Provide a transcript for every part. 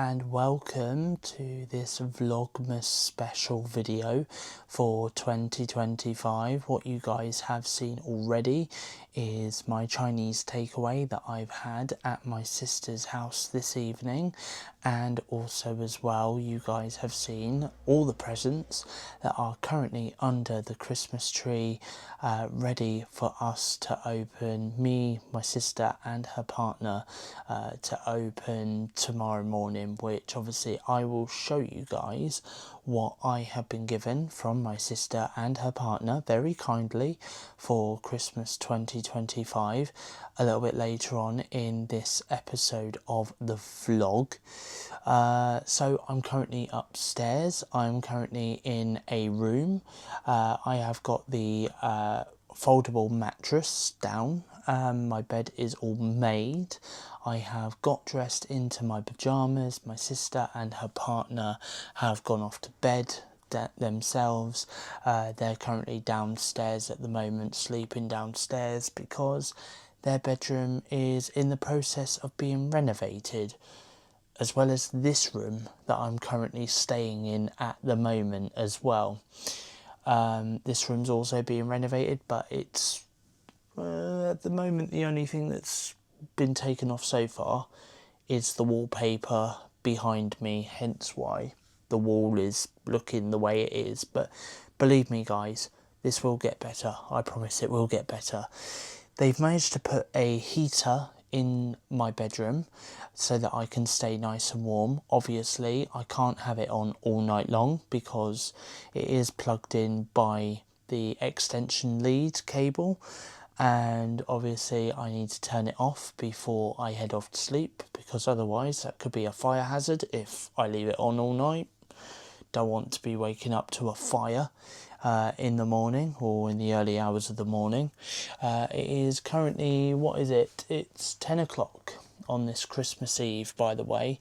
and welcome to this Vlogmas special video for 2025. What you guys have seen already is my Chinese takeaway that I've had at my sister's house this evening, and also as well you guys have seen all the presents that are currently under the Christmas tree, ready for us to open, me, my sister and her partner to open tomorrow morning, which obviously I will show you guys what I have been given from my sister and her partner very kindly for Christmas 2025 a little bit later on in this episode of the vlog. So I'm currently upstairs. I'm currently in a room. I have got the foldable mattress down. My bed is all made. I have got dressed into my pyjamas. My sister and her partner have gone off to bed themselves. They're currently downstairs at the moment, sleeping downstairs because their bedroom is in the process of being renovated, as well as this room that I'm currently staying in at the moment as well. This room's also being renovated, but it's at the moment the only thing that's been taken off so far is the wallpaper behind me, hence why the wall is looking the way it is. But believe me guys, this will get better. I promise it will get better. They've managed to put a heater in my bedroom so that I can stay nice and warm. Obviously I can't have it on all night long because it is plugged in by the extension lead cable, and obviously I need to turn it off before I head off to sleep, because otherwise that could be a fire hazard if I leave it on all night. Don't want to be waking up to a fire in the morning or in the early hours of the morning. It is currently, what is it? It's 10 o'clock on this Christmas Eve, by the way.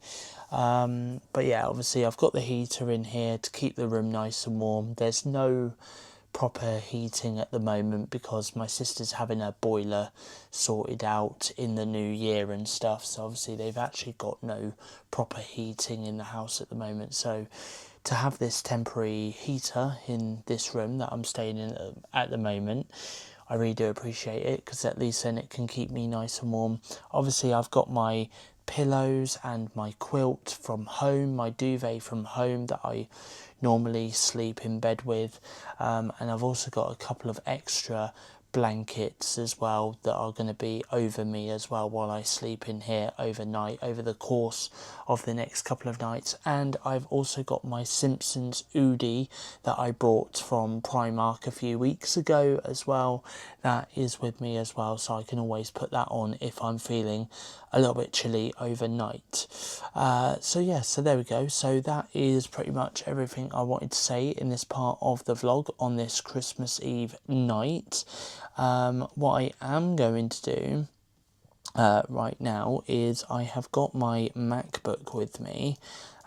But yeah, obviously I've got the heater in here to keep the room nice and warm. There's no proper heating at the moment because my sister's having her boiler sorted out in the new year and stuff, so obviously they've actually got no proper heating in the house at the moment. So to have this temporary heater in this room that I'm staying in at the moment, I really do appreciate it, because at least then it can keep me nice and warm. Obviously I've got my pillows and my quilt from home, my duvet from home that I normally sleep in bed with, and I've also got a couple of extra blankets as well that are going to be over me as well while I sleep in here overnight, over the course of the next couple of nights. And I've also got my Simpsons hoodie that I bought from Primark a few weeks ago as well. That is with me as well, so I can always put that on if I'm feeling a little bit chilly overnight. So yeah, so there we go. So that is pretty much everything I wanted to say in this part of the vlog on this Christmas Eve night. What I am going to do right now is I have got my MacBook with me.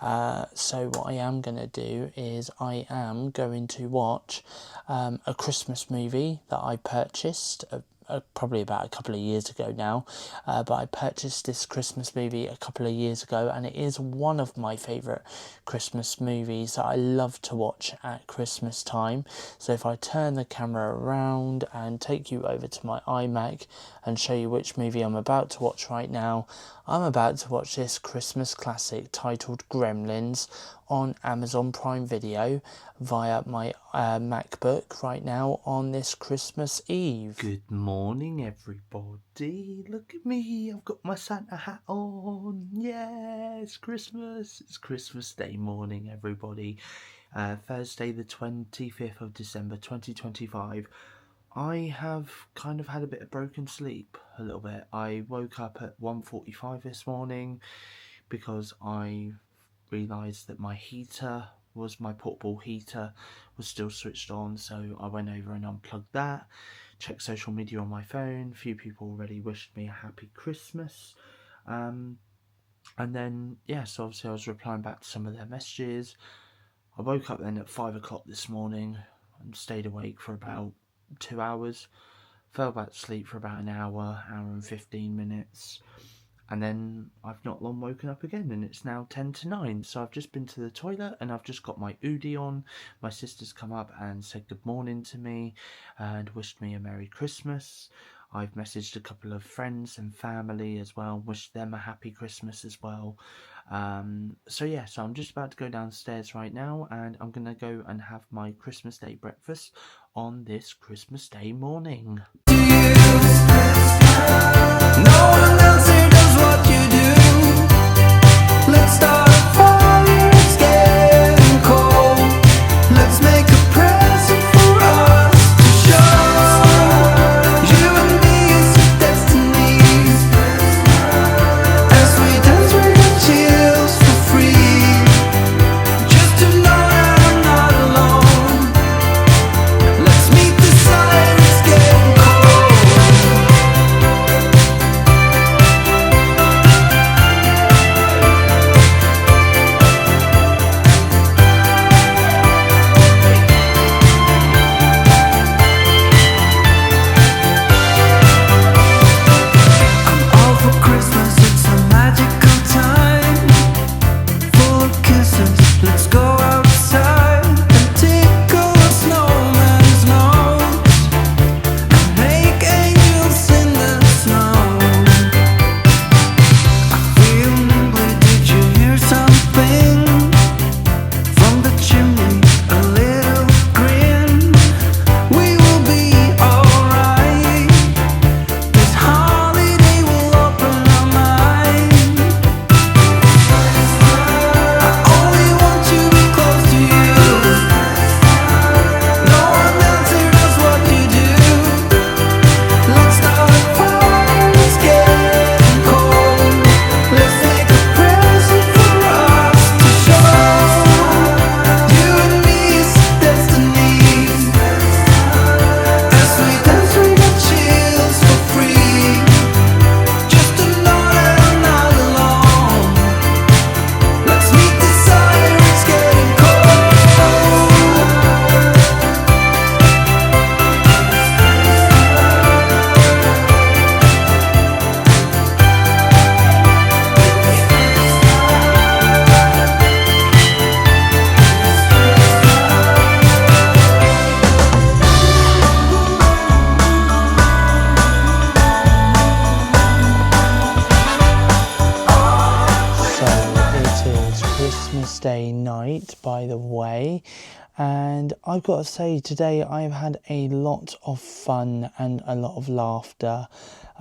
So what I am going to do is I am going to watch a Christmas movie that I purchased probably about a couple of years ago now, but I purchased this Christmas movie a couple of years ago, and it is one of my favourite Christmas movies that I love to watch at Christmas time. So if I turn the camera around and take you over to my iMac and show you which movie I'm about to watch right now, I'm about to watch this Christmas classic titled Gremlins on Amazon Prime Video via my MacBook right now on this Christmas Eve. Good morning everybody, look at me, I've got my Santa hat on. Yeah, it's Christmas, it's Christmas Day morning everybody. Thursday the 25th of December 2025. I have kind of had a bit of broken sleep a little bit. I woke up at 1:45 this morning because I realised that my portable heater was still switched on, so I went over and unplugged that, checked social media on my phone. A few people already wished me a happy Christmas, and then yeah, so obviously I was replying back to some of their messages. I woke up then at 5 o'clock this morning and stayed awake for about 2 hours, fell back to sleep for about an hour and 15 minutes, and then I've not long woken up again, and it's now 10 to 9. So I've just been to the toilet and I've just got my Udi on. My sister's come up and said good morning to me and wished me a Merry Christmas. I've messaged a couple of friends and family as well, wished them a happy Christmas as well. So yeah, so I'm just about to go downstairs right now, and I'm gonna go and have my Christmas Day breakfast on this Christmas Day morning. No one else here does what you do. Let's start a fire, it's getting cold. Let's make a present for us to show. You and me is a destiny. As we dance we got chills for free. Just to know that I'm not alone. Let's meet the sun, it's getting cold. Let's go outside and tickle a snowman's nose and make angels in the snow. I feel nimbly, did you hear something? From the chimney, a little grin. We will be alright. This holiday will open our mind. Christmas Day night, by the way, and I've got to say today I've had a lot of fun and a lot of laughter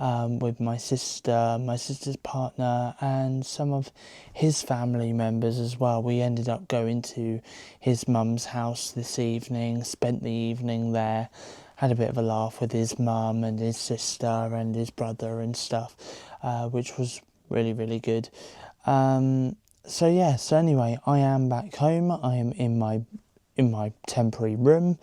with my sister's partner, and some of his family members as well. We ended up going to his mum's house this evening, spent the evening there, had a bit of a laugh with his mum and his sister and his brother and stuff, which was really, really good. So yeah, so anyway, I am back home. I am in my temporary room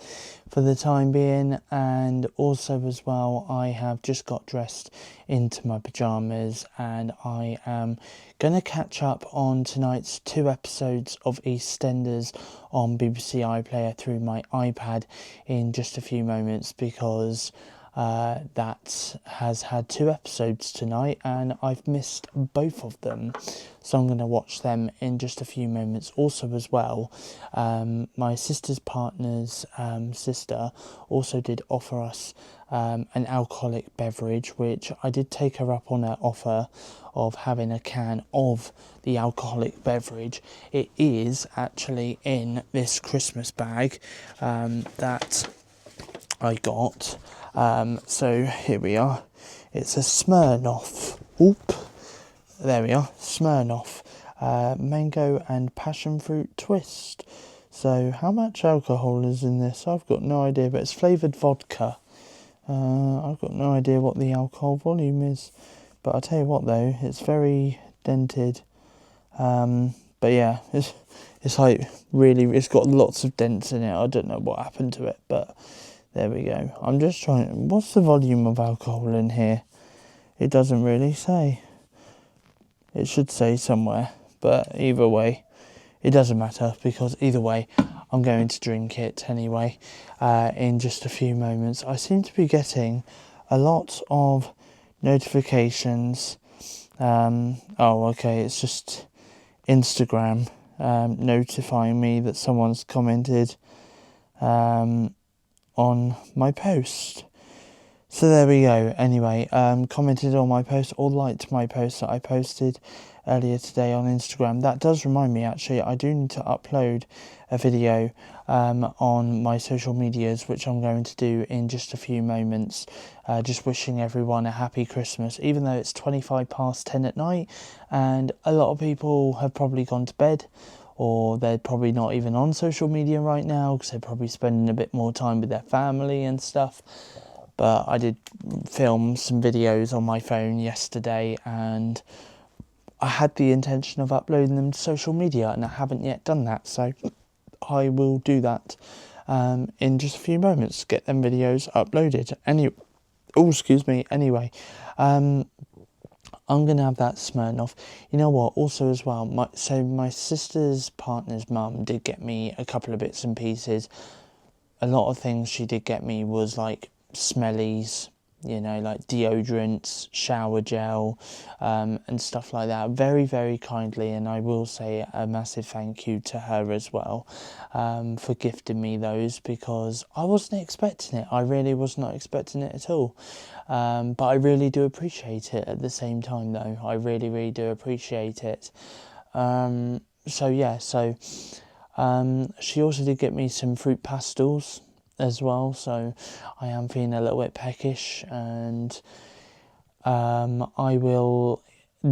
for the time being, and also as well I have just got dressed into my pyjamas, and I am going to catch up on tonight's 2 episodes of EastEnders on BBC iPlayer through my iPad in just a few moments, because that has had 2 episodes tonight and I've missed both of them, so I'm going to watch them in just a few moments. Also as well, my sister's partner's sister also did offer us an alcoholic beverage, which I did take her up on her offer of having a can of the alcoholic beverage. It is actually in this Christmas bag that I got. So here we are. It's a Smirnoff. Oop. There we are. Smirnoff. Mango and passion fruit twist. So how much alcohol is in this? I've got no idea, but it's flavoured vodka. I've got no idea what the alcohol volume is. But I'll tell you what though, it's very dented. But yeah, it's like really, it's got lots of dents in it. I don't know what happened to it, but there we go. I'm just trying. What's the volume of alcohol in here? It doesn't really say. It should say somewhere, but either way, it doesn't matter, because either way, I'm going to drink it anyway in just a few moments. I seem to be getting a lot of notifications Oh, okay, it's just Instagram notifying me that someone's commented on my post. So there we go. Anyway, commented on my post or liked my post that I posted earlier today on Instagram. That does remind me, actually, I do need to upload a video on my social medias, which I'm going to do in just a few moments. Just wishing everyone a happy Christmas, even though it's 25 past 10 at night and a lot of people have probably gone to bed, or they're probably not even on social media right now because they're probably spending a bit more time with their family and stuff. But I did film some videos on my phone yesterday and I had the intention of uploading them to social media and I haven't yet done that. So I will do that in just a few moments, get them videos uploaded. Anyway, I'm going to have that Smirnoff. You know what, also as well, my sister's partner's mum did get me a couple of bits and pieces. A lot of things she did get me was like smellies, you know, like deodorants, shower gel, and stuff like that. Very, very kindly, and I will say a massive thank you to her as well for gifting me those, because I wasn't expecting it. I really was not expecting it at all. But I really do appreciate it at the same time, though. I really, really do appreciate it. She also did get me some fruit pastels as well, so I am feeling a little bit peckish, and I will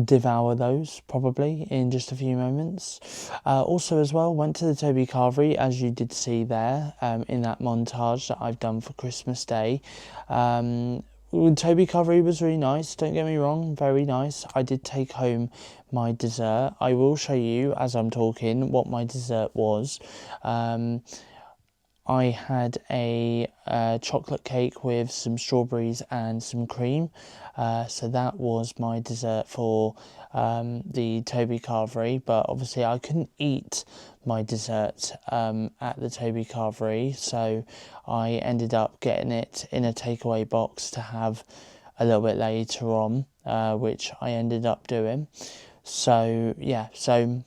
devour those probably in just a few moments. Also as well, went to the Toby Carvery, as you did see there in that montage that I've done for Christmas Day. Toby Carvery was really nice, don't get me wrong, very nice. I did take home my dessert. I will show you as I'm talking what my dessert was. I had a chocolate cake with some strawberries and some cream. So that was my dessert for the Toby Carvery. But obviously I couldn't eat my dessert at the Toby Carvery. So I ended up getting it in a takeaway box to have a little bit later on, which I ended up doing. So yeah, so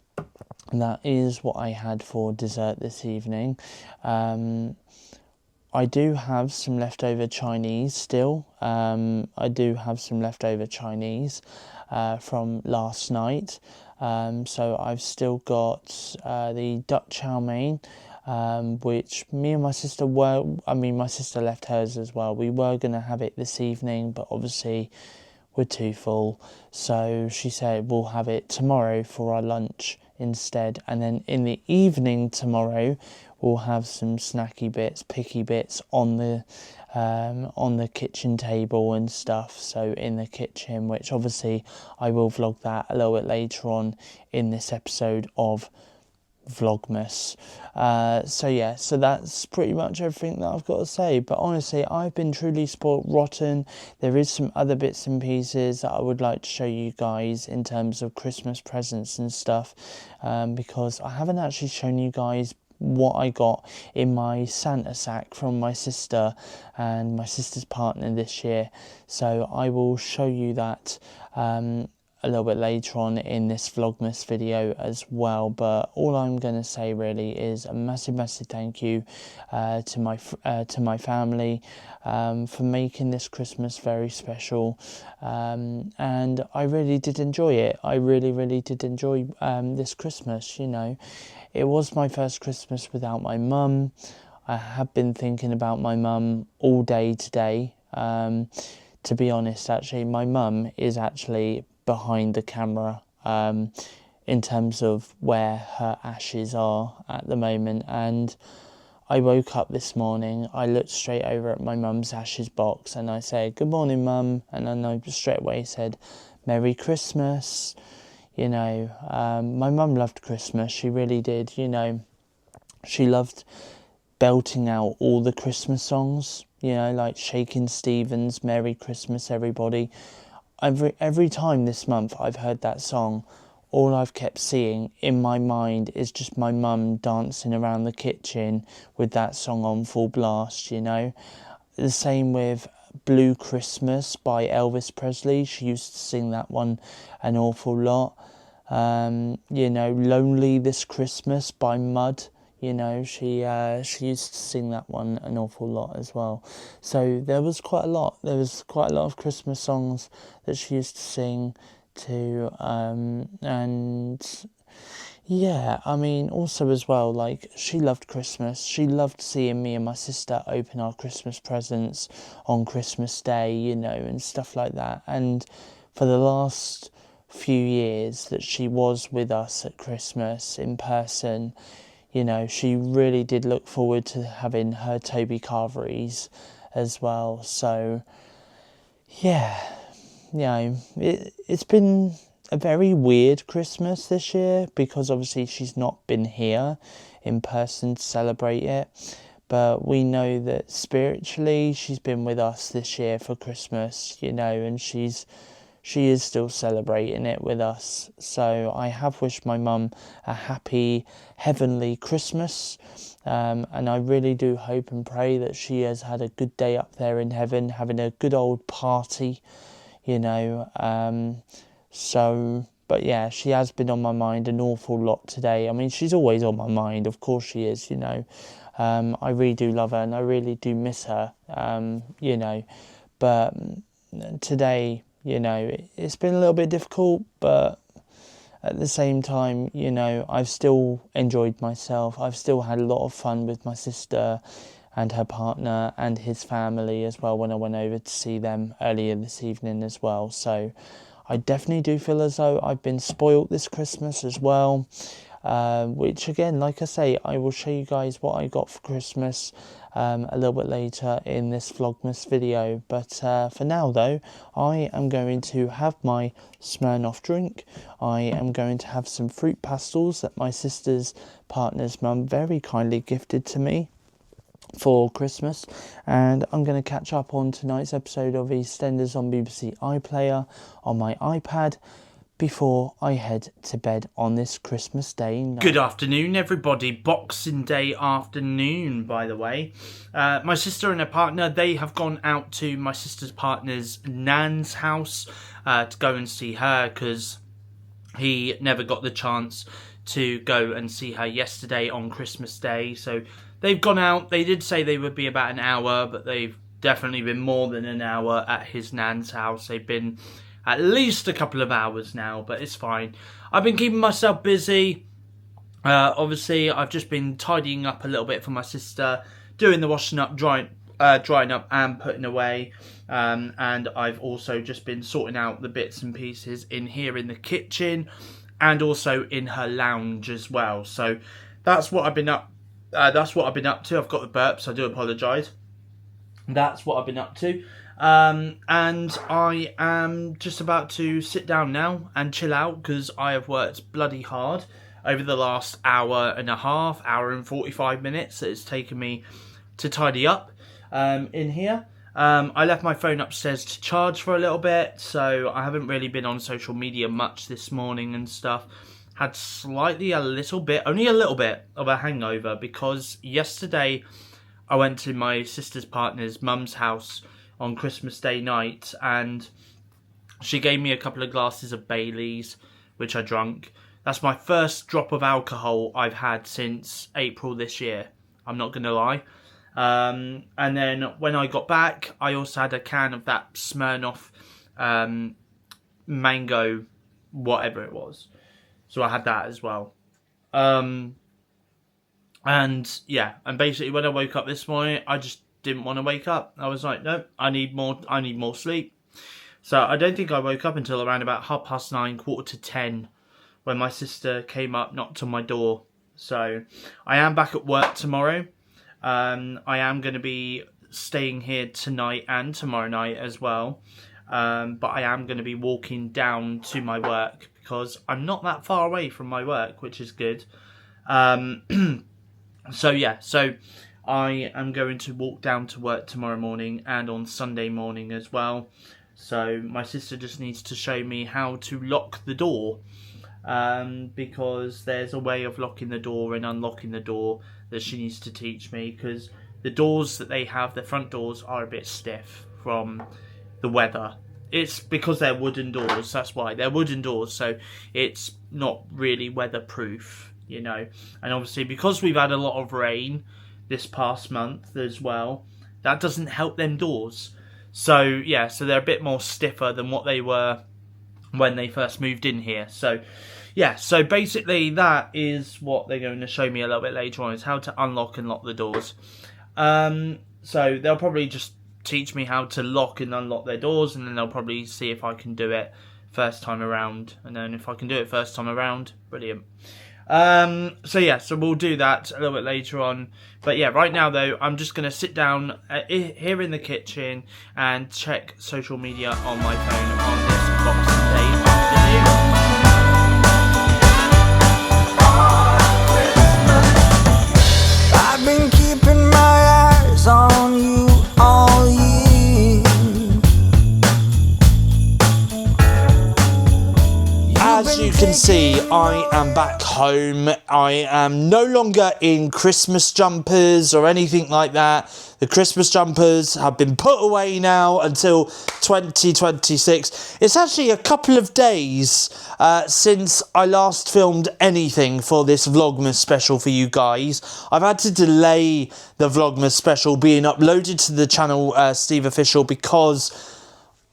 that is what I had for dessert this evening. I do have some leftover Chinese still. I do have some leftover Chinese from last night. So I've still got the duck chow mein, which me and my sister my sister left hers as well. We were going to have it this evening, but obviously we're too full. So she said we'll have it tomorrow for our lunch instead, and then in the evening tomorrow we'll have some snacky bits, picky bits on the kitchen table and stuff, so in the kitchen, which obviously I will vlog that a little bit later on in this episode of Vlogmas. So that's pretty much everything that I've got to say. But honestly, I've been truly spoilt rotten. There is some other bits and pieces that I would like to show you guys in terms of Christmas presents and stuff, because I haven't actually shown you guys what I got in my Santa sack from my sister and my sister's partner this year. So I will show you that a little bit later on in this Vlogmas video as well. But all I'm going to say really is a massive thank you to my family for making this Christmas very special, and I really did enjoy it. I really did enjoy this Christmas. You know, it was my first Christmas without my mum. I have been thinking about my mum all day today. To be honest, actually, my mum is actually behind the camera in terms of where her ashes are at the moment. And I woke up this morning, I looked straight over at my mum's ashes box and I said, "Good morning, Mum," and then I straight away said, "Merry Christmas." You know, my mum loved Christmas, she really did. You know, she loved belting out all the Christmas songs, you know, like Shakin' Stevens, "Merry Christmas Everybody." Every time this month I've heard that song, all I've kept seeing in my mind is just my mum dancing around the kitchen with that song on full blast, you know. The same with Blue Christmas by Elvis Presley. She used to sing that one an awful lot. Lonely This Christmas by Mud. She used to sing that one an awful lot as well. So there was quite a lot. There was quite a lot of Christmas songs that she used to sing to, and yeah, I mean, also as well, like, she loved Christmas. She loved seeing me and my sister open our Christmas presents on Christmas Day, and stuff like that. And for the last few years that she was with us at Christmas in person, she really did look forward to having her Toby Carveries as well. So, yeah, it's been a very weird Christmas this year because obviously she's not been here in person to celebrate it. But we know that spiritually she's been with us this year for Christmas, and she is still celebrating it with us. So I have wished my mum a happy heavenly Christmas, and I really do hope and pray that she has had a good day up there in heaven, having a good old party, But yeah, she has been on my mind an awful lot today. I mean, she's always on my mind, of course she is, I really do love her and I really do miss her, but today, it's been a little bit difficult, but at the same time, I've still enjoyed myself. I've still had a lot of fun with my sister and her partner and his family as well when I went over to see them earlier this evening as well. So I definitely do feel as though I've been spoilt this Christmas as well, which again, like I say, I will show you guys what I got for Christmas a little bit later in this Vlogmas video. But for now though, I am going to have my Smirnoff drink. I am going to have some fruit pastels that my sister's partner's mum very kindly gifted to me for Christmas, and I'm going to catch up on tonight's episode of EastEnders on BBC iPlayer on my iPad before I head to bed on this Christmas Day night. Good afternoon, everybody. Boxing Day afternoon, by the way. My sister and her partner, they have gone out to my sister's partner's nan's house to go and see her, because he never got the chance to go and see her yesterday on Christmas Day. So they've gone out. They did say they would be about an hour, but they've definitely been more than an hour at his nan's house. They've been at least a couple of hours now, but it's fine. I've been keeping myself busy. Obviously, I've just been tidying up a little bit for my sister, doing the washing up, drying up and putting away. And I've also just been sorting out the bits and pieces in here in the kitchen and also in her lounge as well. So that's what I've been up. That's what I've been up to. I've got the burps. I do apologise. That's what I've been up to. And I am just about to sit down now and chill out because I have worked bloody hard over the last hour and a half, hour and 45 minutes that it's taken me to tidy up in here. I left my phone upstairs to charge for a little bit, so I haven't really been on social media much this morning and stuff. Had only a little bit of a hangover because yesterday I went to my sister's partner's mum's house on Christmas Day night, and she gave me a couple of glasses of Baileys, which I drank. That's my first drop of alcohol I've had since April this year. I'm not going to lie. And then when I got back, I also had a can of that Smirnoff mango, whatever it was. So I had that as well. And yeah, and basically when I woke up this morning, I just didn't want to wake up. I was like, no, I need more sleep. So I don't think I woke up until around about 9:30, 9:45, when my sister came up, knocked on my door. So I am back at work tomorrow. I am going to be staying here tonight and tomorrow night as well. But I am going to be walking down to my work because I'm not that far away from my work, which is good. So yeah, so I am going to walk down to work tomorrow morning and on Sunday morning as well. So my sister just needs to show me how to lock the door, because there's a way of locking the door and unlocking the door that she needs to teach me, because the doors that they have, the front doors, are a bit stiff from the weather. It's because they're wooden doors, that's why. They're wooden doors, so it's not really weatherproof, you know. And obviously, because we've had a lot of rain this past month as well, that doesn't help them doors. So, yeah, so they're a bit more stiffer than what they were when they first moved in here. So, yeah, so basically that is what they're going to show me a little bit later on, is how to unlock and lock the doors. So they'll probably just teach me how to lock and unlock their doors, and then they'll probably see if I can do it first time around. And then if I can do it first time around, brilliant. So yeah, so we'll do that a little bit later on. But yeah, right now though, I'm just going to sit down here in the kitchen and check social media on my phone on this Boxing Day afternoon. I've been keeping my eyes on you all year. As you can see, I am back home. I am no longer in Christmas jumpers or anything like that. The Christmas jumpers have been put away now until 2026. It's actually a couple of days since I last filmed anything for this Vlogmas special for you guys. I've had to delay the Vlogmas special being uploaded to the channel SteveOfficial because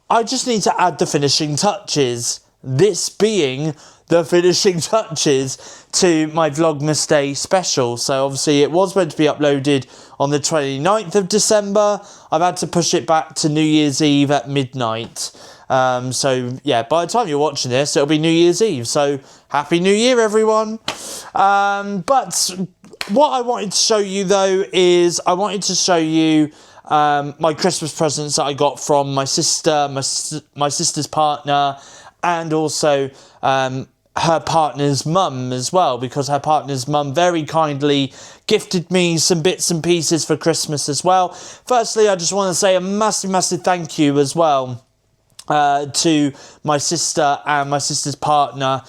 I just need to add the finishing touches. This being the finishing touches to my Vlogmas Day special. So obviously it was meant to be uploaded on the 29th of December. I've had to push it back to New Year's Eve at midnight. So yeah, by the time you're watching this, it'll be New Year's Eve. So Happy New Year, everyone. But what I wanted to show you though is I wanted to show you my Christmas presents that I got from my sister, my sister's partner, and also her partner's mum as well, because her partner's mum very kindly gifted me some bits and pieces for Christmas as well. Firstly, I just want to say a massive thank you as well to my sister and my sister's partner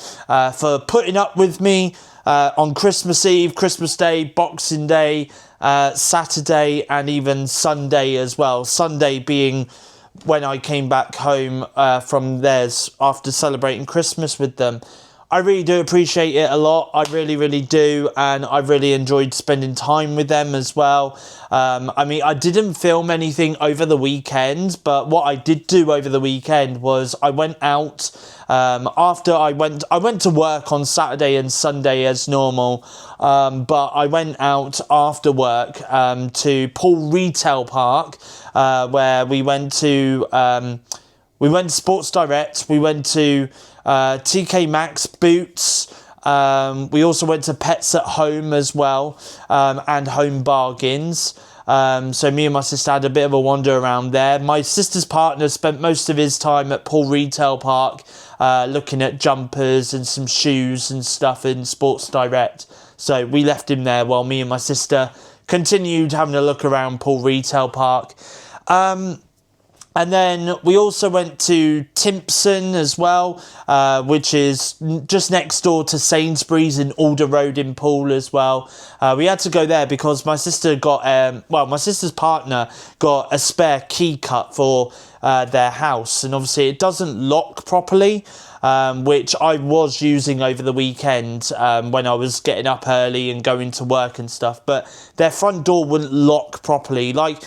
for putting up with me on Christmas Eve, Christmas Day, Boxing Day, Saturday, and even Sunday as well. Sunday being when I came back home from theirs after celebrating Christmas with them. I really do appreciate it a lot. I really do, and I really enjoyed spending time with them as well. I mean, I didn't film anything over the weekend, but what I did do over the weekend was I went out after I went to work on Saturday and Sunday as normal, but I went out after work to Poole Retail Park, where we went to Sports Direct, we went to TK Maxx, Boots, we also went to Pets at Home as well, and Home Bargains. So me and my sister had a bit of a wander around there. My sister's partner spent most of his time at Poole Retail Park, looking at jumpers and some shoes and stuff in Sports Direct. So we left him there while me and my sister continued having a look around Poole Retail Park. And then we also went to Timpson as well, which is just next door to Sainsbury's in Alder Road in Poole as well. We had to go there because my sister got, my sister's partner got a spare key cut for their house. And obviously it doesn't lock properly, which I was using over the weekend when I was getting up early and going to work and stuff. But their front door wouldn't lock properly. Like,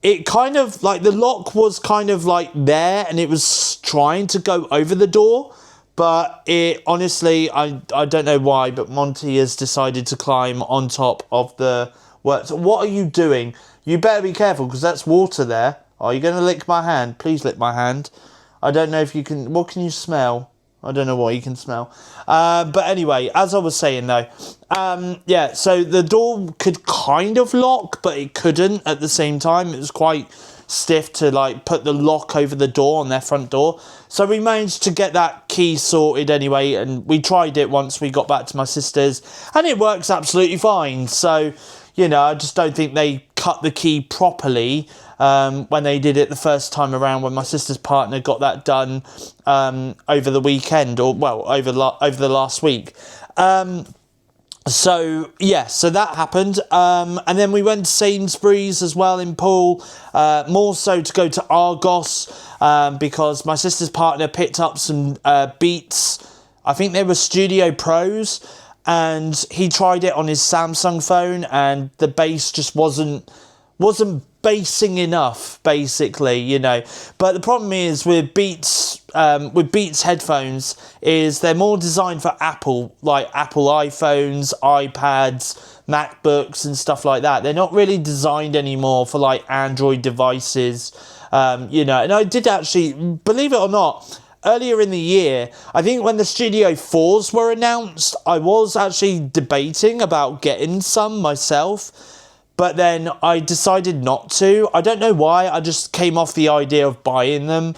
it kind of, like, the lock was kind of, like, there, and it was trying to go over the door, but it, honestly, I don't know why, but Monty has decided to climb on top of the work. So what are you doing? You better be careful, because that's water there. Are you going to lick my hand? Please lick my hand. I don't know if you can, what can you smell? I don't know what you can smell. But anyway, as I was saying though, yeah, so the door could kind of lock, but it couldn't at the same time. It was quite stiff to like put the lock over the door on their front door. So we managed to get that key sorted anyway, and we tried it once we got back to my sister's, and it works absolutely fine. So, you know, I just don't think they cut the key properly when they did it the first time around, when my sister's partner got that done over the weekend, or well, over the last week. So yeah, so that happened, and then we went to Sainsbury's as well in Poole, more so to go to Argos, because my sister's partner picked up some Beats. I think they were Studio Pros, and he tried it on his Samsung phone, and the bass just wasn't bassing enough, basically, you know. But the problem is with Beats headphones is they're more designed for Apple, like Apple iPhones, iPads, MacBooks and stuff like that. They're not really designed anymore for like Android devices, you know. And I did actually, believe it or not, earlier in the year, I think when the Studio 4s were announced, I was actually debating about getting some myself. But then I decided not to. I don't know why. I just came off the idea of buying them.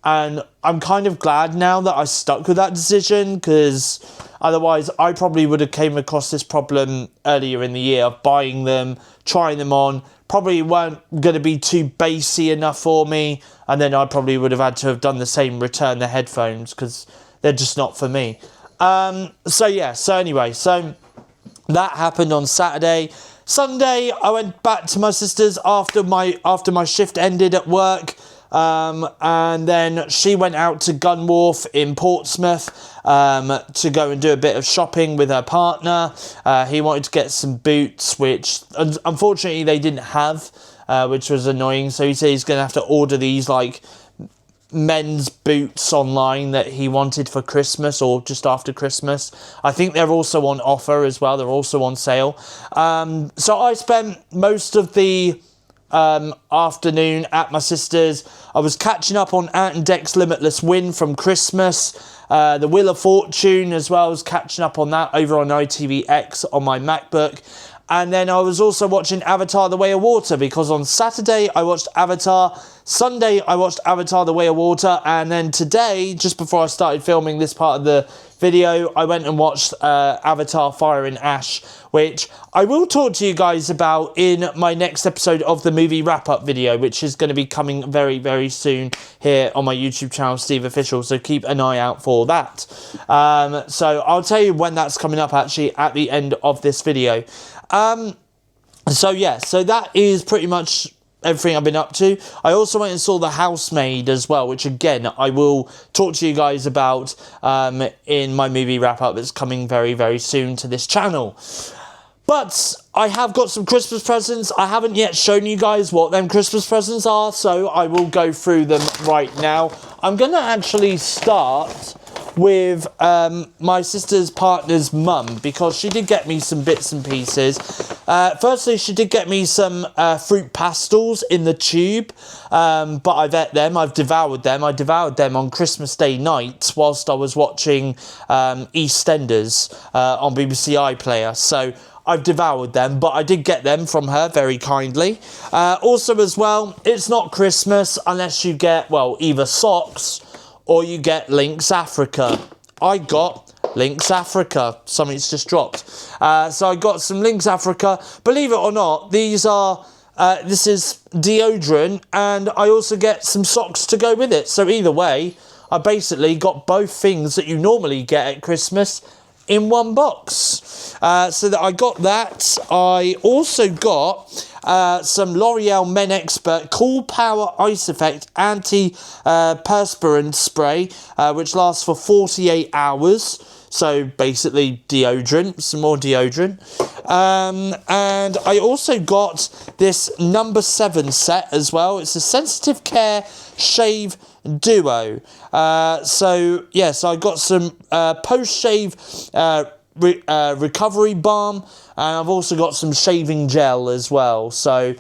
And I'm kind of glad now that I stuck with that decision, because otherwise I probably would have came across this problem earlier in the year of buying them, trying them on. Probably weren't going to be too bassy enough for me. And then I probably would have had to have done the same, return the headphones, because they're just not for me. So yeah, so anyway, so that happened on Saturday. Sunday, I went back to my sister's after my shift ended at work, and then she went out to Gun Wharf in Portsmouth to go and do a bit of shopping with her partner. He wanted to get some boots, which unfortunately they didn't have, which was annoying. So he said he's going to have to order these like men's boots online that he wanted for Christmas or just after Christmas. I think they're also on offer as well. They're also on sale. So I spent most of the afternoon at my sister's. I was catching up on Ant and Dec's Limitless Win from Christmas. The Wheel of Fortune as well. I was catching up on that over on ITVX on my MacBook. And then I was also watching Avatar The Way of Water, because on Saturday I watched Avatar, Sunday I watched Avatar The Way of Water, and then today, just before I started filming this part of the video, I went and watched Avatar Fire and Ash, which I will talk to you guys about in my next episode of the movie wrap-up video, which is going to be coming very, very soon here on my YouTube channel, SteveOfficial, so keep an eye out for that. So I'll tell you when that's coming up, actually, at the end of this video. So yeah, so that is pretty much everything I've been up to. I also went and saw The Housemaid as well, which again, I will talk to you guys about in my movie wrap-up that's coming very, very soon to this channel. But I have got some Christmas presents. I haven't yet shown you guys what them Christmas presents are, so I will go through them right now. I'm going to actually start with my sister's partner's mum, because she did get me some bits and pieces. Firstly, she did get me some fruit pastels in the tube, but I've ate them, I've devoured them. I devoured them on Christmas Day night whilst I was watching EastEnders on BBC iPlayer, so I've devoured them, but I did get them from her very kindly. Also as well, it's not Christmas unless you get, well, either socks or you get Lynx Africa. I got Lynx Africa. Something's just dropped. So I got some Lynx Africa. Believe it or not, these are, this is deodorant, and I also get some socks to go with it. So either way, I basically got both things that you normally get at Christmas in one box. So that I got that. I also got some L'Oreal Men Expert Cool Power Ice Effect Anti-Perspirant Spray, which lasts for 48 hours. So basically deodorant, some more deodorant. And I also got this number 7 set as well. It's a Sensitive Care Shave Duo. So yeah, so I got some post-shave recovery balm, and I've also got some shaving gel as well. So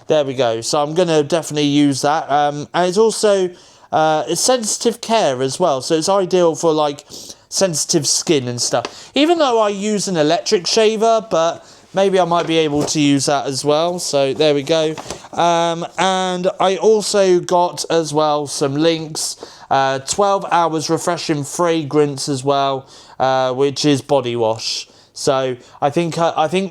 there we go. So I'm going to definitely use that. And it's also it's sensitive care as well. So it's ideal for like sensitive skin and stuff. Even though I use an electric shaver, but maybe I might be able to use that as well. So there we go. And I also got as well some Lynx 12 hours refreshing fragrance as well, which is body wash. So I think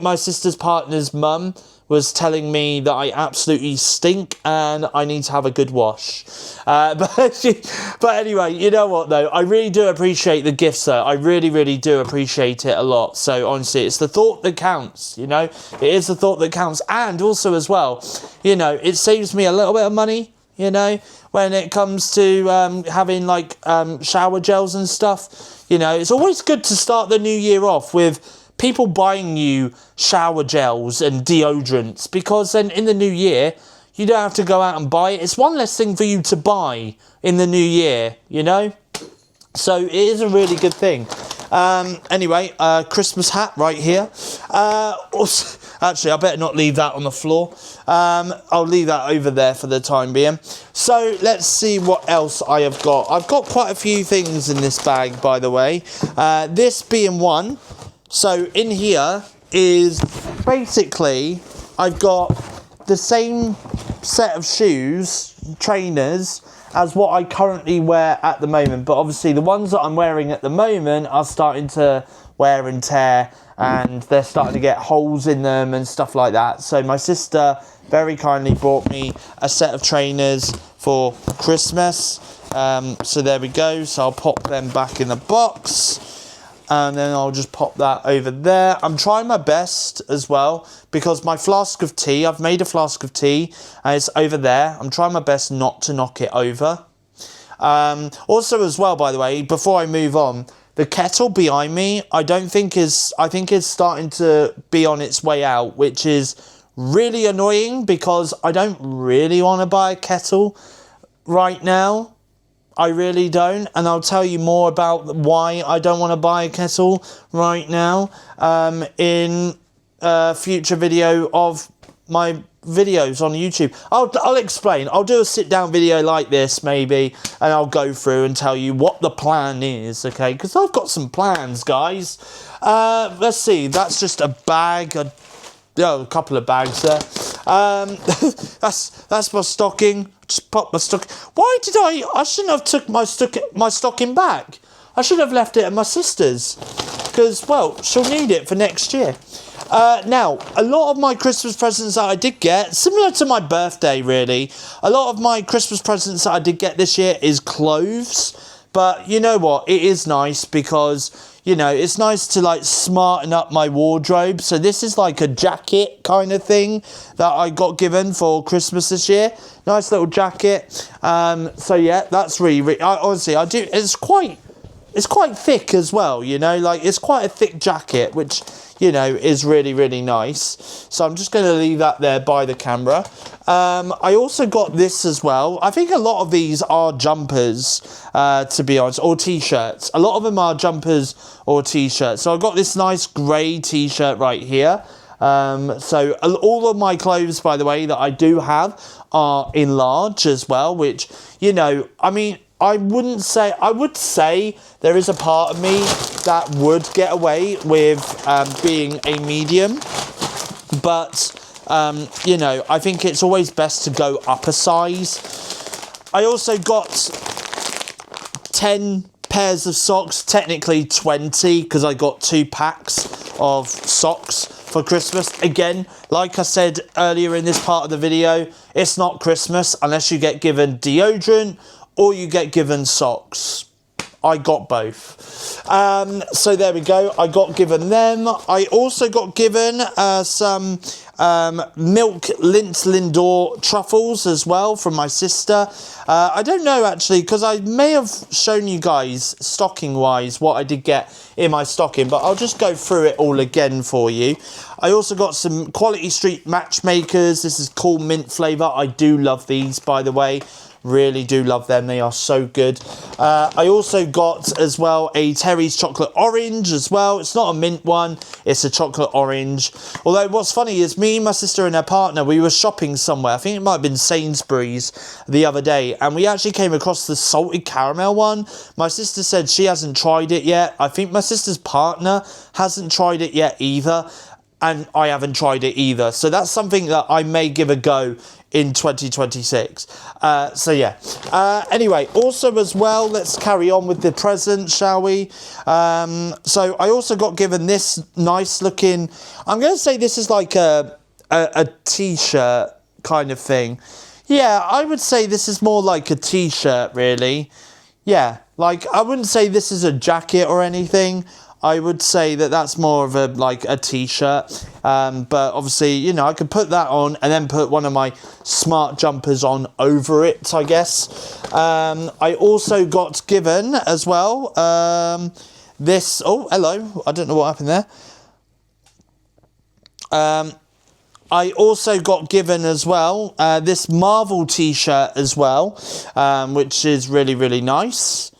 my sister's partner's mum was telling me that I absolutely stink and I need to have a good wash. But anyway, you know what though? I really do appreciate the gifts though. I really, really do appreciate it a lot. So honestly, it's the thought that counts, you know? It is the thought that counts. And also as well, you know, it saves me a little bit of money, you know, when it comes to having like shower gels and stuff. You know, it's always good to start the new year off with people buying you shower gels and deodorants, because then in the new year, you don't have to go out and buy it. It's one less thing for you to buy in the new year, you know? So it is a really good thing. Anyway, Christmas hat right here. Also, actually, I better not leave that on the floor. I'll leave that over there for the time being. So let's see what else I have got. I've got quite a few things in this bag, by the way. This being one. So in here is basically, I've got the same set of shoes, trainers, as what I currently wear at the moment. But obviously the ones that I'm wearing at the moment are starting to wear and tear, and they're starting to get holes in them and stuff like that. So my sister very kindly bought me a set of trainers for Christmas. So there we go. So I'll pop them back in the box. And then I'll just pop that over there. I'm trying my best as well, because my flask of tea, I've made a flask of tea, and it's over there. I'm trying my best not to knock it over. Also as well, by the way, before I move on, the kettle behind me, I think is starting to be on its way out, which is really annoying, because I don't really want to buy a kettle right now. I really don't, and I'll tell you more about why I don't want to buy a kettle right now in a future video of my videos on YouTube. I'll explain. I'll do a sit-down video like this maybe, and I'll go through and tell you what the plan is, okay? Because I've got some plans, guys. Let's see. That's just a bag. A couple of bags there. That's my stocking. Just pop my stocking. Why did I shouldn't have took my stocking back. I should have left it at my sister's, because, well, she'll need it for next year. Now, a lot of my Christmas presents that I did get, similar to my birthday, really, a lot of my Christmas presents that I did get this year is clothes. But you know what? It is nice because, you know, it's nice to like smarten up my wardrobe. So this is like a jacket kind of thing that I got given for Christmas this year. Nice little jacket. So yeah, that's really honestly, I do. It's quite thick as well, you know, like it's quite a thick jacket, which, you know, is really, really nice. So I'm just going to leave that there by the camera. I also got this as well. I think a lot of these are jumpers, to be honest, or t-shirts. A lot of them are jumpers or t-shirts. So I've got this nice grey t-shirt right here. So all of my clothes, by the way, that I do have are in large as well, which, you know, I mean, I would say there is a part of me that would get away with being a medium, but you know, I think it's always best to go up a size. I also got 10 pairs of socks, technically 20, because I got 2 packs of socks for Christmas. Again, like I said earlier in this part of the video, it's not Christmas unless you get given deodorant or you get given socks. I got both. So there we go. I got given them. I also got given some milk Lindt Lindor truffles as well from my sister. I don't know actually, because I may have shown you guys stocking wise what I did get in my stocking, but I'll just go through it all again for you. I also got some Quality Street Matchmakers. This is cool mint flavour. I do love these, by the way. Really do love them. They are so good. I also got as well a Terry's chocolate orange as well. It's not a mint one. It's a chocolate orange. Although what's funny is me, my sister and her partner, we were shopping somewhere. I think it might have been Sainsbury's the other day. And we actually came across the salted caramel one. My sister said she hasn't tried it yet. I think my sister's partner hasn't tried it yet either. And I haven't tried it either. So that's something that I may give a go in 2026. So yeah. Anyway, also as well, let's carry on with the present, shall we? So I also got given this nice looking, I'm going to say this is like a a t-shirt kind of thing. Yeah, I would say this is more like a t-shirt, really. Yeah, like, I wouldn't say this is a jacket or anything. I would say that that's more of a t-shirt. But obviously, you know, I could put that on and then put one of my smart jumpers on over it, I guess. I also got given as well this... Oh, hello. I don't know what happened there. I also got given as well this Marvel t-shirt as well, which is really, really nice.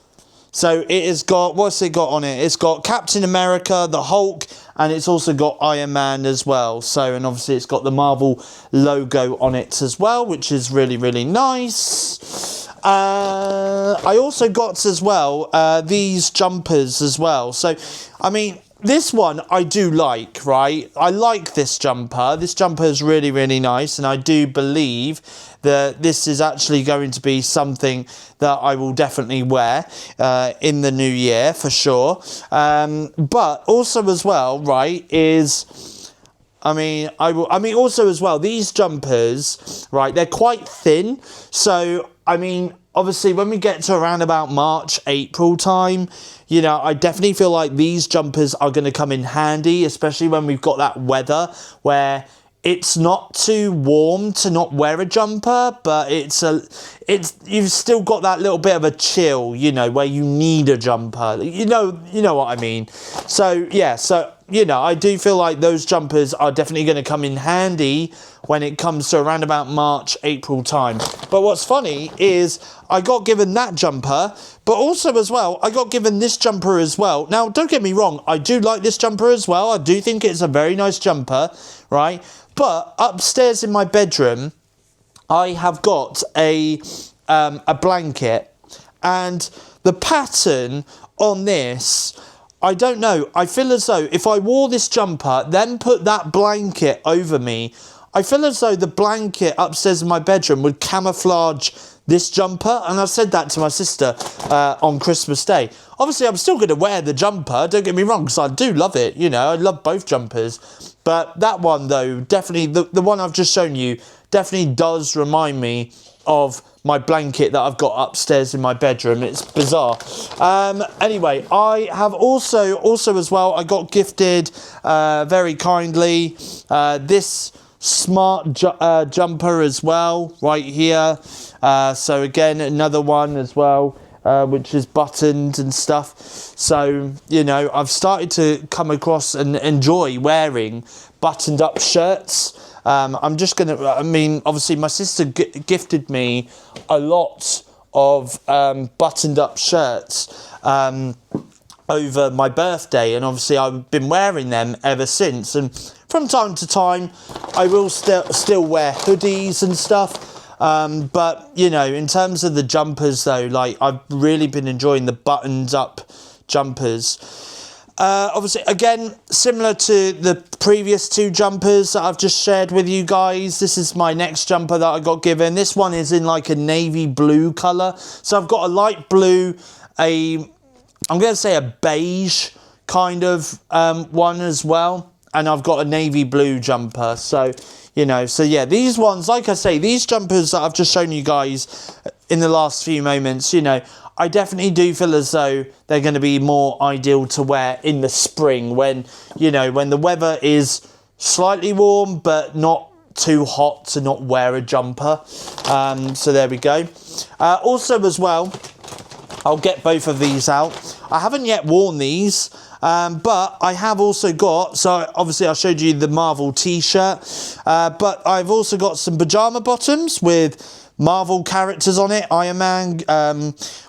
So it has got, what's it got on it? It's got Captain America, the Hulk, and it's also got Iron Man as well. So, and obviously it's got the Marvel logo on it as well, which is really, really nice. I also got as well these jumpers as well. So, I mean, this one I do like, right? I like this jumper. This jumper is really, really nice, and I do believe that this is actually going to be something that I will definitely wear in the new year for sure. But also as well, right, is... I mean, also as well, these jumpers, right, they're quite thin. So, I mean, obviously, when we get to around about March, April time, you know, I definitely feel like these jumpers are going to come in handy, especially when we've got that weather where it's not too warm to not wear a jumper, but you've still got that little bit of a chill, you know, where you need a jumper. You know what I mean. So, yeah, so, you know, I do feel like those jumpers are definitely going to come in handy when it comes to around about March, April time. But what's funny is I got given that jumper, but also as well, I got given this jumper as well. Now, don't get me wrong, I do like this jumper as well. I do think it's a very nice jumper, right? But upstairs in my bedroom, I have got a blanket, and the pattern on this, I don't know. I feel as though if I wore this jumper, then put that blanket over me, I feel as though the blanket upstairs in my bedroom would camouflage this jumper. And I said that to my sister on Christmas Day. Obviously, I'm still going to wear the jumper, don't get me wrong, because I do love it. You know, I love both jumpers. But that one, though, definitely, the one I've just shown you, definitely does remind me of my blanket that I've got upstairs in my bedroom. It's bizarre. Anyway, I have also as well, I got gifted very kindly this smart jumper as well, right here. So again, another one as well, which is buttoned and stuff. So, you know, I've started to come across and enjoy wearing buttoned up shirts. I'm just going to, I mean, obviously my sister gifted me a lot of buttoned up shirts over my birthday, and obviously I've been wearing them ever since. And from time to time, I will still wear hoodies and stuff. But, you know, in terms of the jumpers, though, like, I've really been enjoying the buttoned up jumpers. Obviously, again, similar to the previous two jumpers that I've just shared with you guys, this is my next jumper that I got given. This one is in like a navy blue colour. So I've got a light blue, I'm going to say a beige kind of one as well. And I've got a navy blue jumper. So, you know, so yeah, these ones, like I say, these jumpers that I've just shown you guys in the last few moments, you know, I definitely do feel as though they're going to be more ideal to wear in the spring when, you know, when the weather is slightly warm but not too hot to not wear a jumper. So there we go. Also as well, I'll get both of these out. I haven't yet worn these, but I have also got, so obviously I showed you the Marvel t-shirt, but I've also got some pyjama bottoms with Marvel characters on it. Iron Man,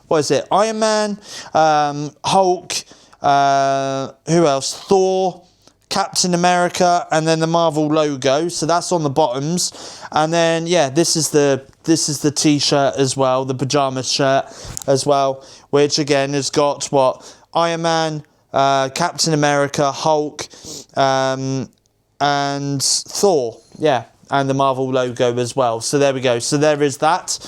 what is it? Iron Man, Hulk, who else? Thor, Captain America, and then the Marvel logo. So that's on the bottoms. And then, yeah, this is the t-shirt as well, the pyjama shirt as well, which again has got what? Iron Man, Captain America, Hulk, and Thor. Yeah, and the Marvel logo as well. So there we go. So there is that.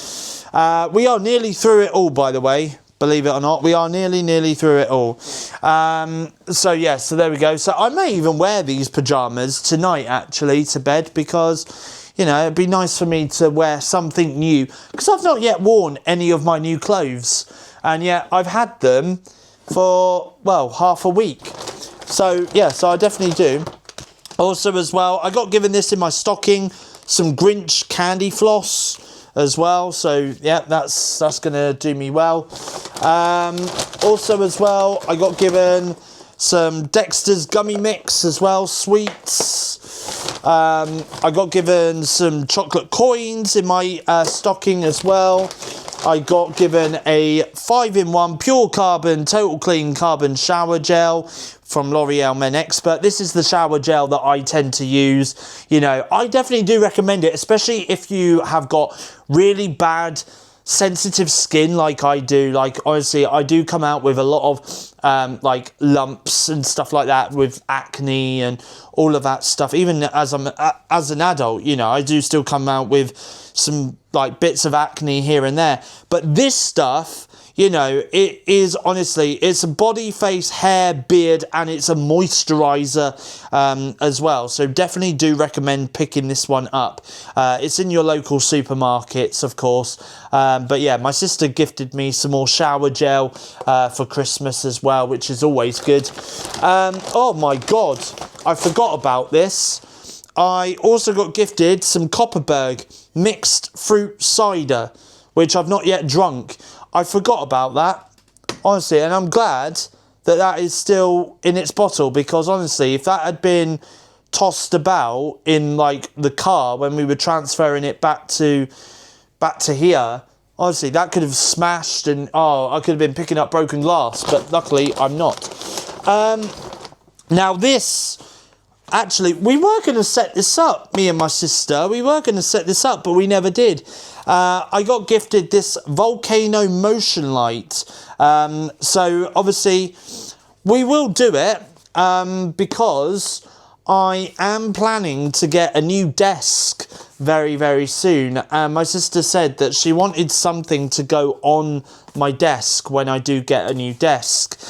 We are nearly through it all, by the way. believe it or not. We are nearly through it all. So yeah, so there we go. So I may even wear these pyjamas tonight, actually, to bed, because, you know, it'd be nice for me to wear something new, because I've not yet worn any of my new clothes, and yet I've had them for, well, half a week. So yeah, so I definitely do. Also as well, I got given this in my stocking, some Grinch candy floss as well, so yeah, that's gonna do me well. Also as well, I got given some Dexter's gummy mix as well, sweets. I got given some chocolate coins in my stocking as well. I got given a 5-in-1 pure carbon total clean carbon shower gel from L'Oreal Men Expert. This is the shower gel that I tend to use. You know, I definitely do recommend it, especially if you have got really bad sensitive skin like I do. Like, honestly, I do come out with a lot of like lumps and stuff like that with acne and all of that stuff. Even as an adult, you know, I do still come out with some like bits of acne here and there. But this stuff, you know, it is honestly, it's a body, face, hair, beard, and it's a moisturizer as well. So definitely do recommend picking this one up. It's in your local supermarkets, of course. But yeah, my sister gifted me some more shower gel for Christmas as well, which is always good. Oh my God, I forgot about this. I also got gifted some Copperberg mixed fruit cider, which I've not yet drunk. I forgot about that, honestly, and I'm glad that that is still in its bottle, because honestly, if that had been tossed about in like the car when we were transferring it back to here, honestly, that could have smashed, and I could have been picking up broken glass, but luckily I'm not. Now this, actually, we were going to set this up, me and my sister. We were going to set this up, but we never did. I got gifted this volcano motion light. So obviously we will do it because I am planning to get a new desk very, very soon. My sister said that she wanted something to go on my desk when I do get a new desk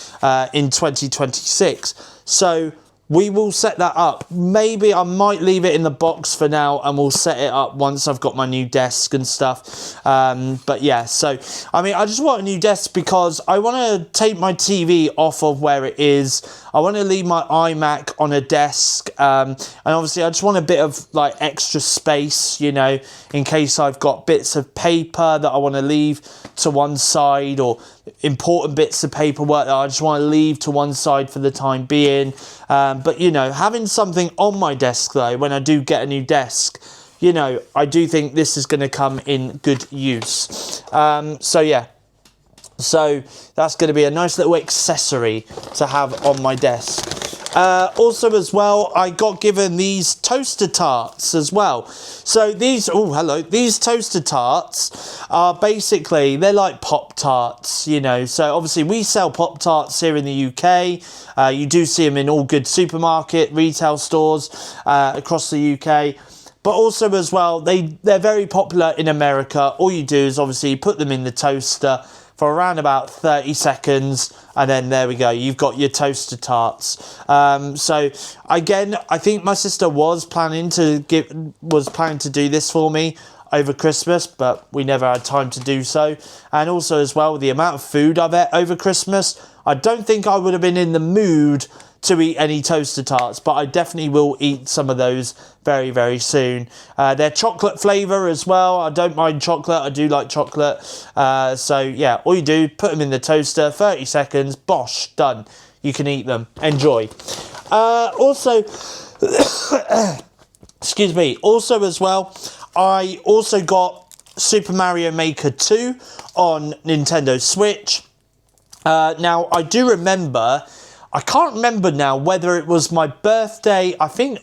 in 2026. So we will set that up. Maybe I might leave it in the box for now, and we'll set it up once I've got my new desk and stuff. But yeah, so, I mean, I just want a new desk because I want to take my TV off of where it is. I want to leave my iMac on a desk. And obviously, I just want a bit of, like, extra space, you know, in case I've got bits of paper that I want to leave to one side, or important bits of paperwork that I just want to leave to one side for the time being. But, you know, having something on my desk, though, when I do get a new desk, you know, I do think this is going to come in good use. So, yeah. So, that's going to be a nice little accessory to have on my desk. Also, as well, I got given these toaster tarts as well. So these, oh, hello, these toaster tarts are basically, they're like Pop-Tarts, you know. So obviously we sell Pop-Tarts here in the UK. You do see them in all good supermarket, retail stores across the UK. But also as well, they're very popular in America. All you do is obviously put them in the toaster for around about 30 seconds, and then there we go, you've got your toaster tarts. So again, I think my sister was planning to do this for me over Christmas, but we never had time to do so. And also as well, the amount of food I've ate over Christmas, I don't think I would have been in the mood to eat any toaster tarts, but I definitely will eat some of those very, very soon. They're chocolate flavour as well. I don't mind chocolate. I do like chocolate. So yeah, all you do, put them in the toaster, 30 seconds, bosh, done. You can eat them. Enjoy. Also, excuse me. Also as well, I also got Super Mario Maker 2 on Nintendo Switch. Now, I do remember, I can't remember now whether it was my birthday. I think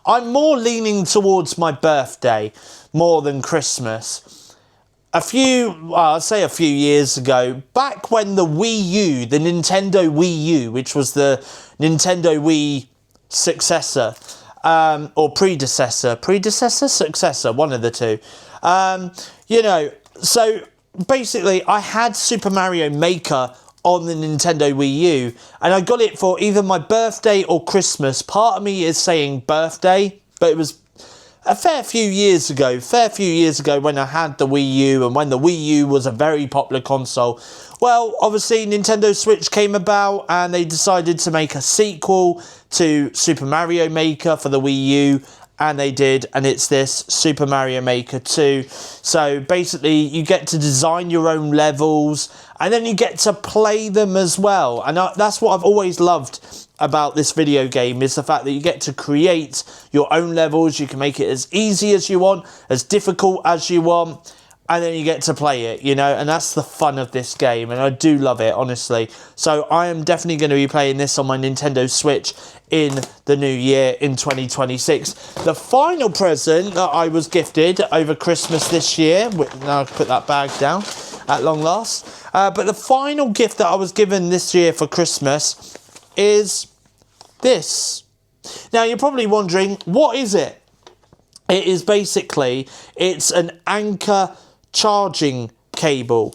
I'm more leaning towards my birthday more than Christmas. I'd say a few years ago, back when the Wii U, the Nintendo Wii U, which was the Nintendo Wii successor, or predecessor, successor, one of the two. You know, so basically, I had Super Mario Maker on the Nintendo Wii U, and I got it for either my birthday or Christmas. Part of me is saying birthday, but it was a fair few years ago when I had the Wii U and when the Wii U was a very popular console. Well, obviously Nintendo Switch came about and they decided to make a sequel to Super Mario Maker for the Wii U, and they did, and it's this Super Mario Maker 2. So basically you get to design your own levels and then you get to play them as well. And that's what I've always loved about this video game, is the fact that you get to create your own levels. You can make it as easy as you want, as difficult as you want, and then you get to play it, you know, and that's the fun of this game, and I do love it, honestly. So I am definitely going to be playing this on my Nintendo Switch in the new year, in 2026. The final present that I was gifted over Christmas this year, now I'll put that bag down at long last, but the final gift that I was given this year for Christmas is this. Now you're probably wondering, what is it? It is basically, it's an Anker charging cable.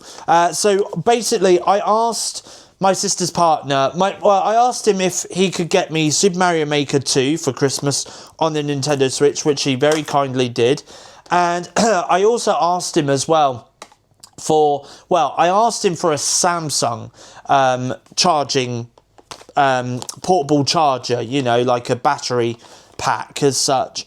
So basically I asked my sister's partner, I asked him if he could get me Super Mario Maker 2 for Christmas on the Nintendo Switch, which he very kindly did. And I also asked him as well I asked him for a Samsung charging portable charger, you know, like a battery pack as such.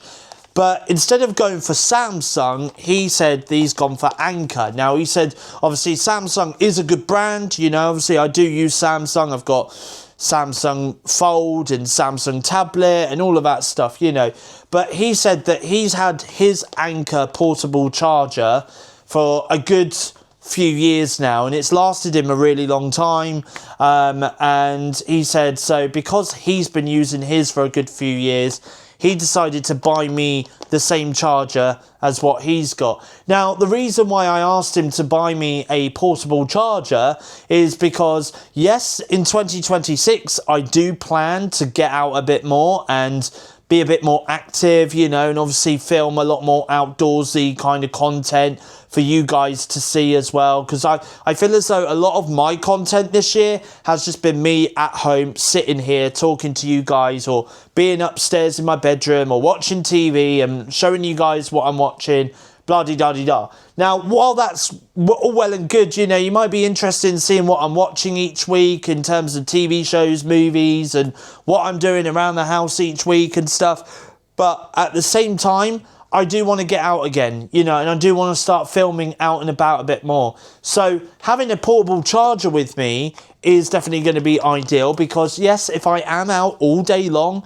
But instead of going for Samsung, he said he's gone for Anker. Now, he said, obviously, Samsung is a good brand. You know, obviously, I do use Samsung. I've got Samsung Fold and Samsung Tablet and all of that stuff, you know. But he said that he's had his Anker portable charger for a good few years now, and it's lasted him a really long time. And he said, so because he's been using his for a good few years, he decided to buy me the same charger as what he's got. Now, the reason why I asked him to buy me a portable charger is because, yes, in 2026, I do plan to get out a bit more and be a bit more active, you know, and obviously film a lot more outdoorsy kind of content for you guys to see as well, because I feel as though a lot of my content this year has just been me at home sitting here talking to you guys, or being upstairs in my bedroom, or watching TV and showing you guys what I'm watching, blah-de-da-de-da. Now, while that's all well and good, you know, you might be interested in seeing what I'm watching each week in terms of TV shows, movies, and what I'm doing around the house each week and stuff. But at the same time, I do want to get out again, you know, and I do want to start filming out and about a bit more. So having a portable charger with me is definitely going to be ideal, because yes, if I am out all day long,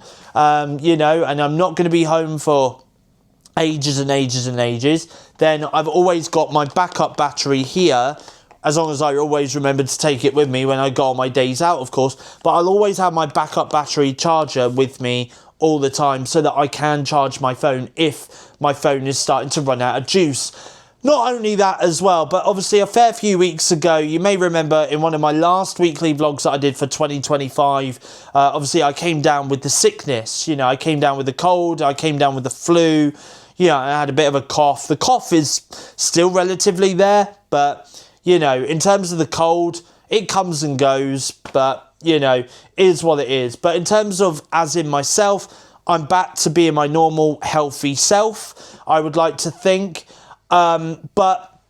you know, and I'm not going to be home for ages and ages and ages, then I've always got my backup battery here, as long as I always remember to take it with me when I go on my days out, of course. But I'll always have my backup battery charger with me all the time, so that I can charge my phone if my phone is starting to run out of juice. Not only that as well, but obviously a fair few weeks ago, you may remember in one of my last weekly vlogs that I did for 2025, obviously I came down with the sickness, you know, I came down with the cold, I came down with the flu, you know, I had a bit of a cough. The cough is still relatively there, but, you know, in terms of the cold, it comes and goes, but, you know, is what it is. But in terms of, as in myself, I'm back to being my normal, healthy self, I would like to think. But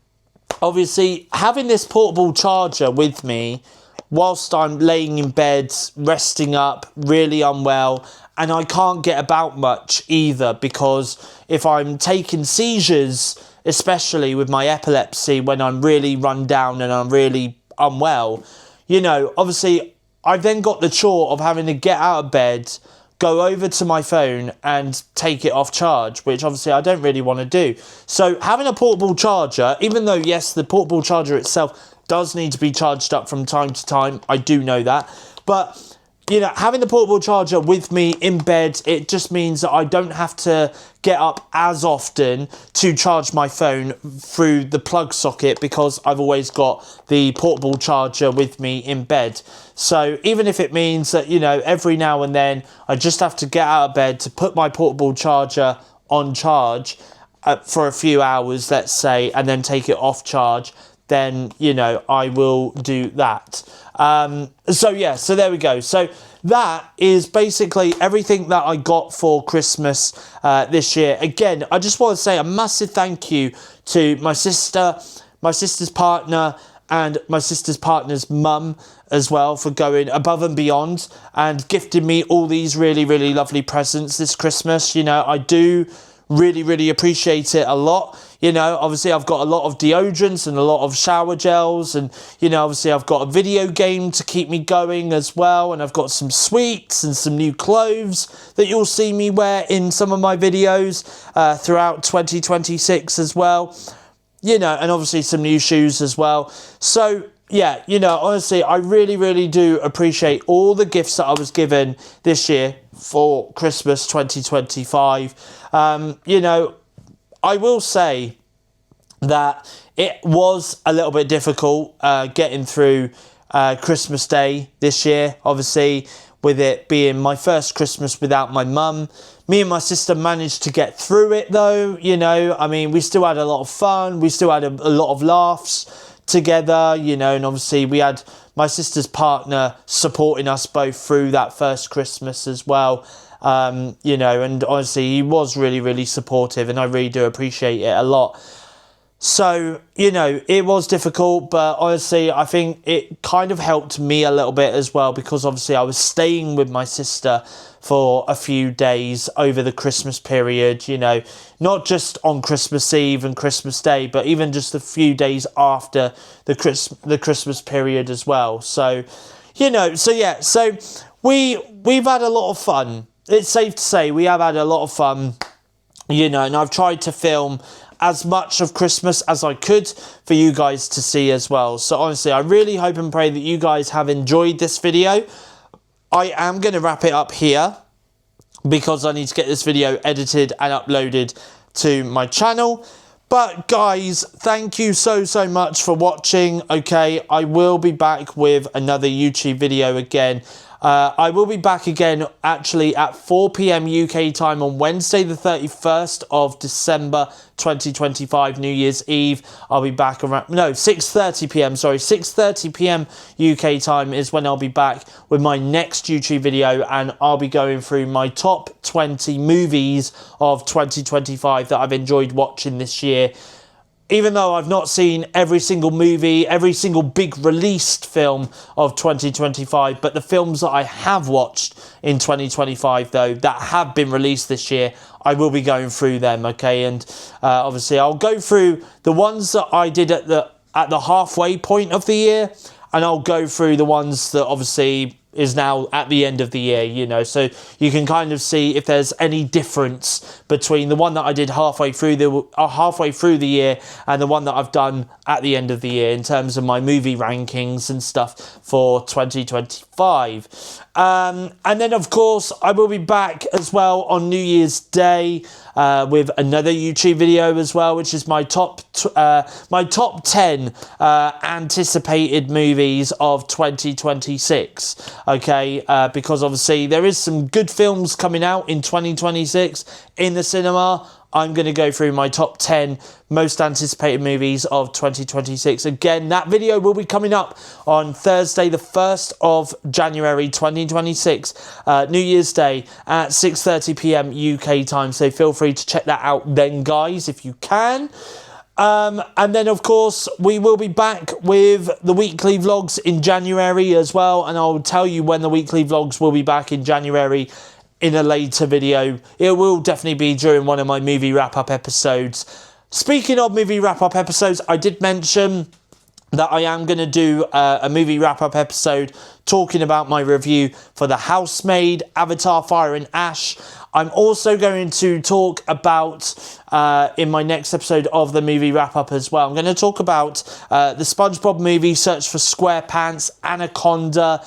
obviously, having this portable charger with me whilst I'm laying in bed, resting up, really unwell, and I can't get about much either, because if I'm taking seizures, especially with my epilepsy, when I'm really run down and I'm really unwell, you know, obviously I've then got the chore of having to get out of bed, go over to my phone and take it off charge, which obviously I don't really want to do. So having a portable charger, even though, yes, the portable charger itself does need to be charged up from time to time, I do know that, but, you know, having the portable charger with me in bed, it just means that I don't have to get up as often to charge my phone through the plug socket, because I've always got the portable charger with me in bed. So even if it means that, you know, every now and then I just have to get out of bed to put my portable charger on charge for a few hours, let's say, and then take it off charge, then, you know, I will do that. So yeah, so there we go. So that is basically everything that I got for Christmas this year. Again, I just want to say a massive thank you to my sister, my sister's partner, and my sister's partner's mum as well for going above and beyond and gifting me all these really, really lovely presents this Christmas. You know, I do really, really appreciate it a lot. You know, obviously I've got a lot of deodorants and a lot of shower gels, and, you know, obviously I've got a video game to keep me going as well, and I've got some sweets and some new clothes that you'll see me wear in some of my videos throughout 2026 as well. You know, and obviously some new shoes as well. So yeah, you know, honestly, I really, really do appreciate all the gifts that I was given this year for Christmas 2025. You know, I will say that it was a little bit difficult getting through Christmas Day this year, obviously, with it being my first Christmas without my mum. Me and my sister managed to get through it though, you know. I mean, we still had a lot of fun. We still had a lot of laughs together, you know, and obviously we had my sister's partner supporting us both through that first Christmas as well. You know, and honestly, he was really, really supportive, and I really do appreciate it a lot. So, you know, it was difficult, but honestly, I think it kind of helped me a little bit as well, because obviously I was staying with my sister for a few days over the Christmas period, you know, not just on Christmas Eve and Christmas Day, but even just a few days after the Christmas period as well. So, you know, so yeah, so we've had a lot of fun. It's safe to say we have had a lot of fun, you know, and I've tried to film as much of Christmas as I could for you guys to see as well. So honestly, I really hope and pray that you guys have enjoyed this video. I am going to wrap it up here because I need to get this video edited and uploaded to my channel. But guys, thank you so much for watching. Okay, I will be back with another YouTube video again. I will be back again actually at 4 PM UK time on Wednesday the 31st of December 2025, New Year's Eve. I'll be back around, no, 6:30 PM, sorry, 6:30 PM UK time is when I'll be back with my next YouTube video, and I'll be going through my top 20 movies of 2025 that I've enjoyed watching this year. Even though I've not seen every single movie, every single big released film of 2025, but the films that I have watched in 2025, though, that have been released this year, I will be going through them, okay? And obviously, I'll go through the ones that I did at the halfway point of the year, and I'll go through the ones that obviously is now at the end of the year, you know, so you can kind of see if there's any difference between the one that I did halfway through the year and the one that I've done at the end of the year in terms of my movie rankings and stuff for 2025. And then of course I will be back as well on New Year's Day with another YouTube video as well, which is my top 10 anticipated movies of 2026. Okay, because obviously there is some good films coming out in 2026 in the cinema. I'm going to go through my top 10 most anticipated movies of 2026. Again, that video will be coming up on Thursday, the 1st of January 2026, New Year's Day at 6:30 PM UK time. So feel free to check that out then, guys, if you can. And then, of course, we will be back with the weekly vlogs in January as well. And I'll tell you when the weekly vlogs will be back in January in a later video. It will definitely be during one of my movie wrap-up episodes. Speaking of movie wrap-up episodes, I did mention that I am going to do a movie wrap-up episode talking about my review for The Housemaid, Avatar Fire and Ash. I'm also going to talk about, in my next episode of the movie wrap-up as well, I'm going to talk about the SpongeBob movie, Search for SquarePants, Anaconda.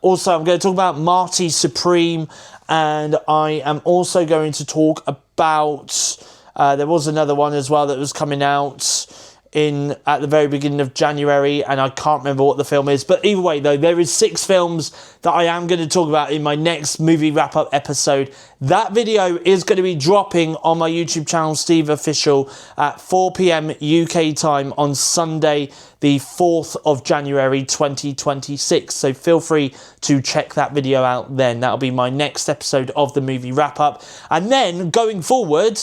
Also, I'm going to talk about Marty Supreme, and I am also going to talk about, there was another one as well that was coming out at the very beginning of January, and I can't remember what the film is. But either way, though, there is 6 films that I am going to talk about in my next movie wrap-up episode. That video is going to be dropping on my YouTube channel, SteveOfficial, at 4 p.m. UK time on Sunday, the 4th of January 2026. So feel free to check that video out then. That'll be my next episode of the movie wrap-up. And then, going forward,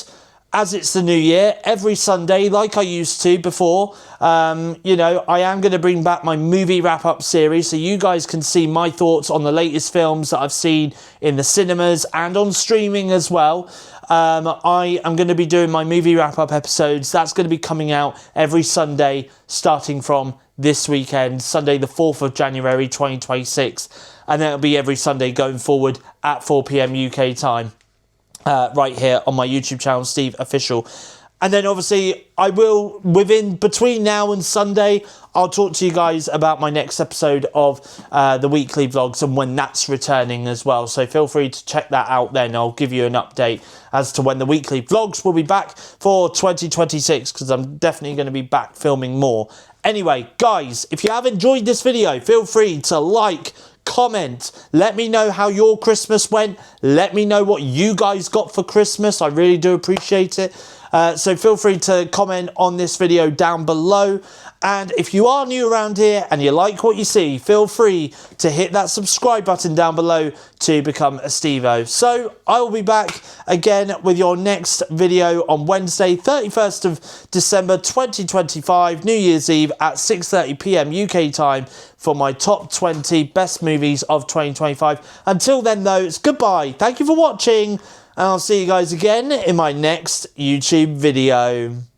as it's the new year, every Sunday, like I used to before, you know, I am going to bring back my movie wrap-up series so you guys can see my thoughts on the latest films that I've seen in the cinemas and on streaming as well. I am going to be doing my movie wrap-up episodes. That's going to be coming out every Sunday, starting from this weekend, Sunday the 4th of January 2026. And then it'll be every Sunday going forward at 4 p.m. UK time. Right here on my YouTube channel, SteveOfficial. And then obviously I will, between now and Sunday, I'll talk to you guys about my next episode of the weekly vlogs and when that's returning as well. So feel free to check that out then. I'll give you an update as to when the weekly vlogs will be back for 2026, because I'm definitely going to be back filming more. Anyway, guys, if you have enjoyed this video, feel free to like, comment, let me know how your Christmas went. Let me know what you guys got for Christmas. I really do appreciate it. So feel free to comment on this video down below. And if you are new around here and you like what you see, feel free to hit that subscribe button down below to become a Stevo. So I will be back again with your next video on Wednesday, 31st of December 2025, New Year's Eve at 6:30 p.m. UK time for my top 20 best movies of 2025. Until then though, it's goodbye. Thank you for watching, and I'll see you guys again in my next YouTube video.